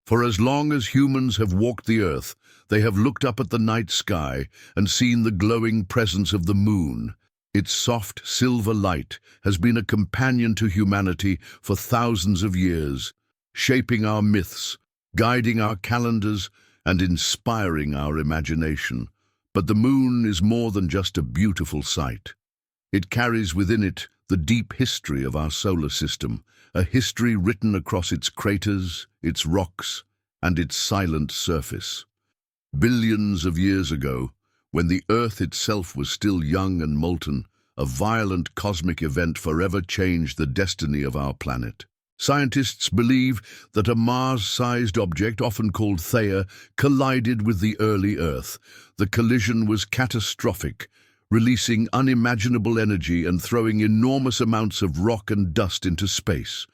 For as long as humans have walked the earth, they have looked up at the night sky and seen the glowing presence of the moon. Its soft silver light has been a companion to humanity for thousands of years, shaping our myths, guiding our calendars, and inspiring our imagination. But the moon is more than just a beautiful sight. It carries within it the deep history of our solar system, a history written across its craters, its rocks, and its silent surface. Billions of years ago, when the Earth itself was still young and molten, a violent cosmic event forever changed the destiny of our planet. Scientists believe that a Mars-sized object, often called Theia, collided with the early Earth. The collision was catastrophic, releasing unimaginable energy and throwing enormous amounts of rock and dust into space.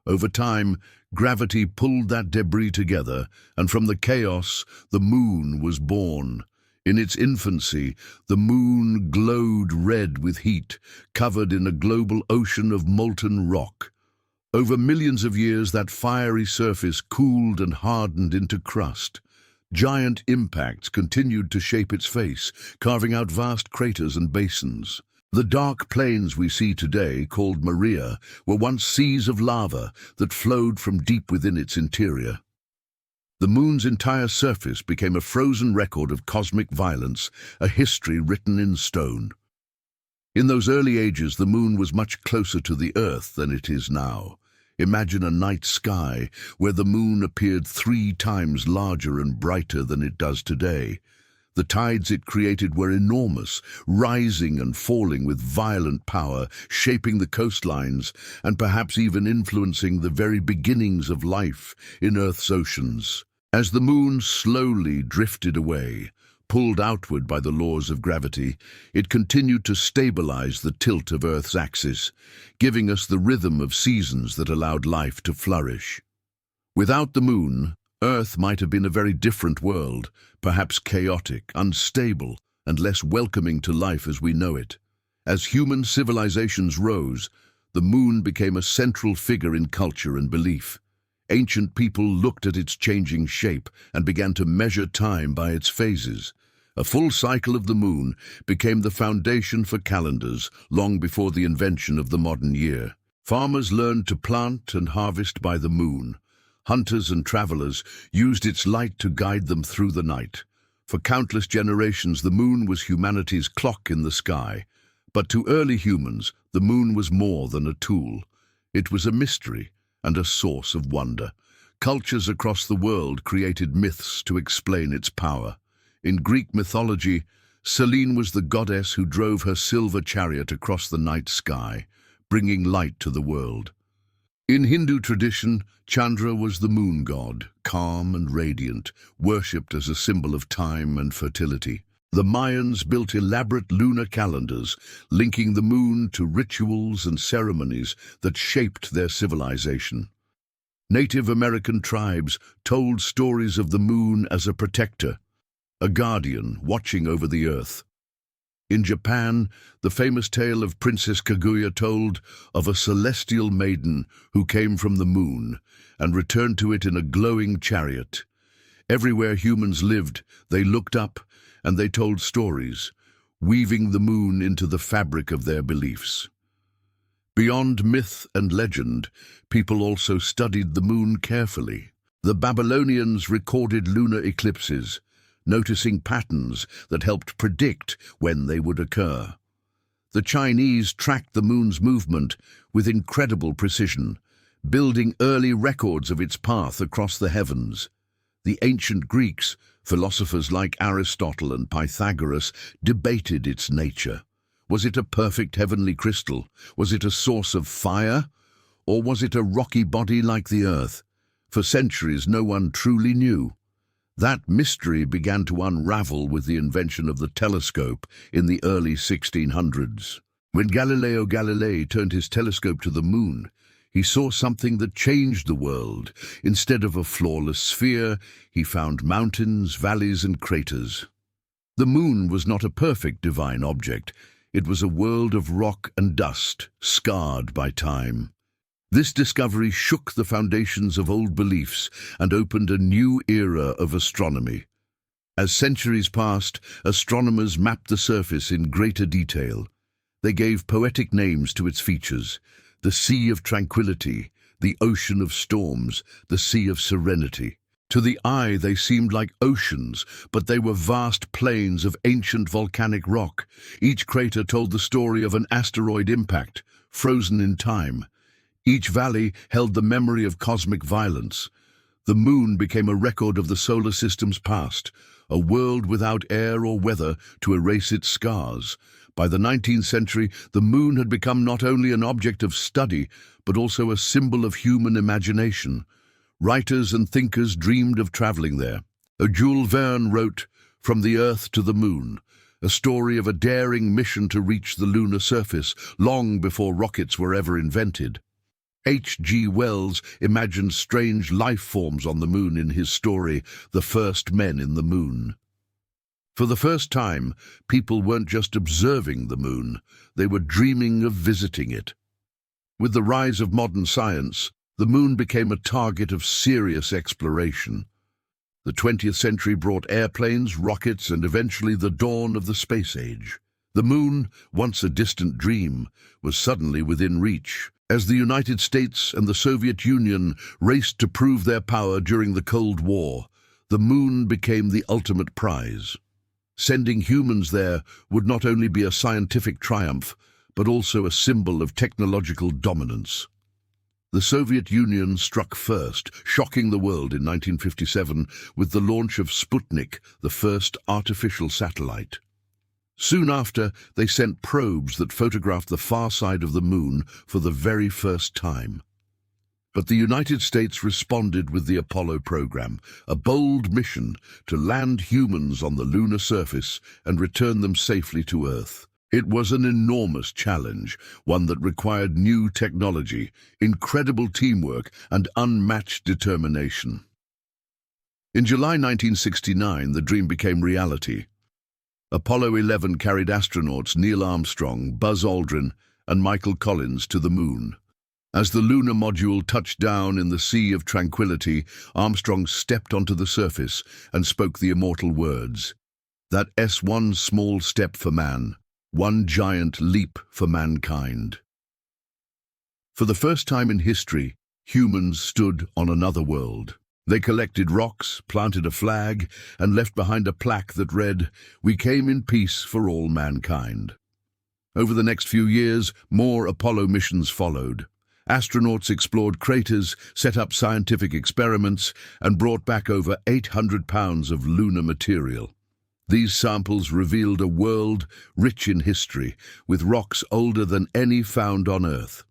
Over time, gravity pulled that debris together, and from the chaos, the moon was born. In its infancy, the moon glowed red with heat, covered in a global ocean of molten rock. Over millions of years, that fiery surface cooled and hardened into crust. Giant impacts continued to shape its face, carving out vast craters and basins. The dark plains we see today, called Maria, were once seas of lava that flowed from deep within its interior. The moon's entire surface became a frozen record of cosmic violence, a history written in stone. In those early ages, the moon was much closer to the Earth than it is now. Imagine a night sky where the moon appeared 3 times larger and brighter than it does today. The tides it created were enormous, rising and falling with violent power, shaping the coastlines and perhaps even influencing the very beginnings of life in Earth's oceans. As the moon slowly drifted away, pulled outward by the laws of gravity, it continued to stabilize the tilt of Earth's axis, giving us the rhythm of seasons that allowed life to flourish. Without the moon, Earth might have been a very different world, perhaps chaotic, unstable, and less welcoming to life as we know it. As human civilizations rose, the moon became a central figure in culture and belief. Ancient people looked at its changing shape and began to measure time by its phases. A full cycle of the moon became the foundation for calendars long before the invention of the modern year. Farmers learned to plant and harvest by the moon. Hunters and travelers used its light to guide them through the night. For countless generations, the moon was humanity's clock in the sky. But to early humans, the moon was more than a tool. It was a mystery and a source of wonder. Cultures across the world created myths to explain its power. In Greek mythology, Selene was the goddess who drove her silver chariot across the night sky, bringing light to the world. In Hindu tradition, Chandra was the moon god, calm and radiant, worshipped as a symbol of time and fertility. The Mayans built elaborate lunar calendars, linking the moon to rituals and ceremonies that shaped their civilization. Native American tribes told stories of the moon as a protector, a guardian watching over the earth. In Japan, the famous tale of Princess Kaguya told of a celestial maiden who came from the moon and returned to it in a glowing chariot. Everywhere humans lived, they looked up and they told stories, weaving the moon into the fabric of their beliefs. Beyond myth and legend, people also studied the moon carefully. The Babylonians recorded lunar eclipses, noticing patterns that helped predict when they would occur. The Chinese tracked the moon's movement with incredible precision, building early records of its path across the heavens. The ancient Greeks, philosophers like Aristotle and Pythagoras, debated its nature. Was it a perfect heavenly crystal? Was it a source of fire? Or was it a rocky body like the Earth? For centuries, no one truly knew. That mystery began to unravel with the invention of the telescope in the early 1600s. When Galileo Galilei turned his telescope to the moon, he saw something that changed the world. Instead of a flawless sphere, he found mountains, valleys, and craters. The moon was not a perfect divine object. It was a world of rock and dust, scarred by time. This discovery shook the foundations of old beliefs and opened a new era of astronomy. As centuries passed, astronomers mapped the surface in greater detail. They gave poetic names to its features: the Sea of Tranquility, the Ocean of Storms, the Sea of Serenity. To the eye, they seemed like oceans, but they were vast plains of ancient volcanic rock. Each crater told the story of an asteroid impact, frozen in time. Each valley held the memory of cosmic violence. The moon became a record of the solar system's past, a world without air or weather to erase its scars. By the 19th century, the moon had become not only an object of study, but also a symbol of human imagination. Writers and thinkers dreamed of traveling there. Jules Verne wrote From the Earth to the Moon, a story of a daring mission to reach the lunar surface long before rockets were ever invented. H.G. Wells imagined strange life forms on the moon in his story, The First Men in the Moon. For the first time, people weren't just observing the moon, they were dreaming of visiting it. With the rise of modern science, the moon became a target of serious exploration. The 20th century brought airplanes, rockets, and eventually the dawn of the space age. The moon, once a distant dream, was suddenly within reach. As the United States and the Soviet Union raced to prove their power during the Cold War, the moon became the ultimate prize. Sending humans there would not only be a scientific triumph, but also a symbol of technological dominance. The Soviet Union struck first, shocking the world in 1957 with the launch of Sputnik, the first artificial satellite. Soon after, they sent probes that photographed the far side of the moon for the very first time. But the United States responded with the Apollo program, a bold mission to land humans on the lunar surface and return them safely to Earth. It was an enormous challenge, one that required new technology, incredible teamwork, and unmatched determination. In July 1969, the dream became reality. Apollo 11 carried astronauts Neil Armstrong, Buzz Aldrin, and Michael Collins to the moon. As the lunar module touched down in the Sea of Tranquility, Armstrong stepped onto the surface and spoke the immortal words, "That's one small step for man, one giant leap for mankind." For the first time in history, humans stood on another world. They collected rocks, planted a flag, and left behind a plaque that read, "We came in peace for all mankind." Over the next few years, more Apollo missions followed. Astronauts explored craters, set up scientific experiments, and brought back over 800 pounds of lunar material. These samples revealed a world rich in history, with rocks older than any found on Earth.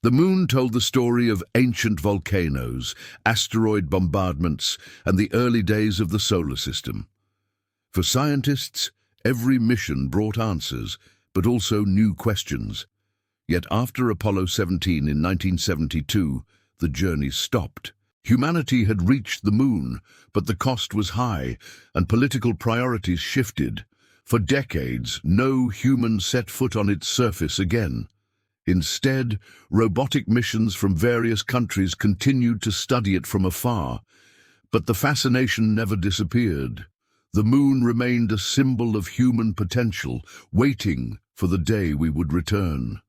The moon told the story of ancient volcanoes, asteroid bombardments, and the early days of the solar system. For scientists, every mission brought answers, but also new questions. Yet after Apollo 17 in 1972, the journey stopped. Humanity had reached the moon, but the cost was high, and political priorities shifted. For decades, no human set foot on its surface again. Instead, robotic missions from various countries continued to study it from afar. But the fascination never disappeared. The moon remained a symbol of human potential, waiting for the day we would return.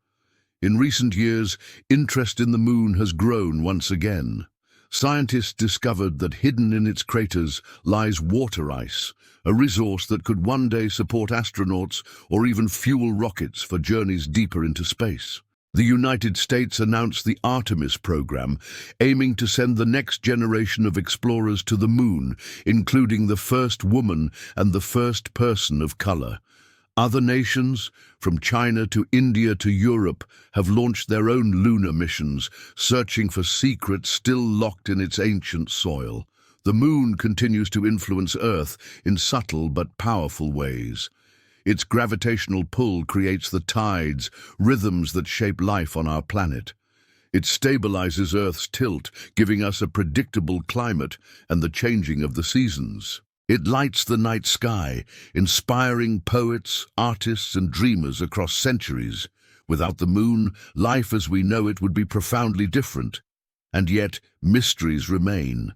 In recent years, interest in the moon has grown once again. Scientists discovered that hidden in its craters lies water ice, a resource that could one day support astronauts or even fuel rockets for journeys deeper into space. The United States announced the Artemis program, aiming to send the next generation of explorers to the moon, including the first woman and the first person of color. Other nations, from China to India to Europe, have launched their own lunar missions, searching for secrets still locked in its ancient soil. The moon continues to influence Earth in subtle but powerful ways. Its gravitational pull creates the tides, rhythms that shape life on our planet. It stabilizes Earth's tilt, giving us a predictable climate and the changing of the seasons. It lights the night sky, inspiring poets, artists, and dreamers across centuries. Without the moon, life as we know it would be profoundly different. And yet, mysteries remain.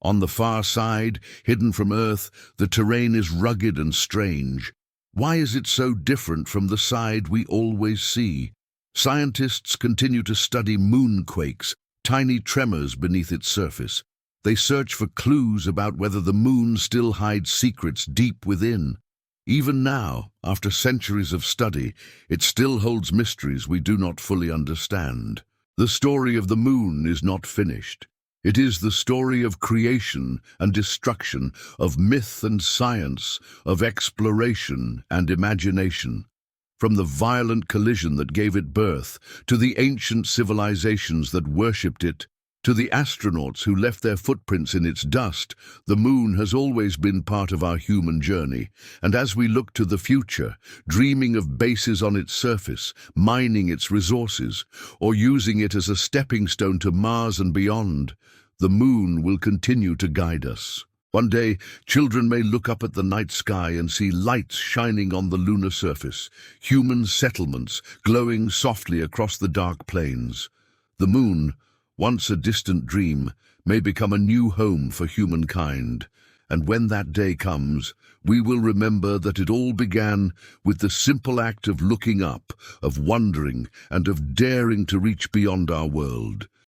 On the far side, hidden from Earth, the terrain is rugged and strange. Why is it so different from the side we always see? Scientists continue to study moonquakes, tiny tremors beneath its surface. They search for clues about whether the moon still hides secrets deep within. Even now, after centuries of study, it still holds mysteries we do not fully understand. The story of the moon is not finished. It is the story of creation and destruction, of myth and science, of exploration and imagination. From the violent collision that gave it birth, to the ancient civilizations that worshipped it, to the astronauts who left their footprints in its dust, the moon has always been part of our human journey. And as we look to the future, dreaming of bases on its surface, mining its resources, or using it as a stepping stone to Mars and beyond, the moon will continue to guide us. One day, children may look up at the night sky and see lights shining on the lunar surface, human settlements glowing softly across the dark plains. The moon, once a distant dream, may become a new home for humankind. And when that day comes, we will remember that it all began with the simple act of looking up, of wondering, and of daring to reach beyond our world.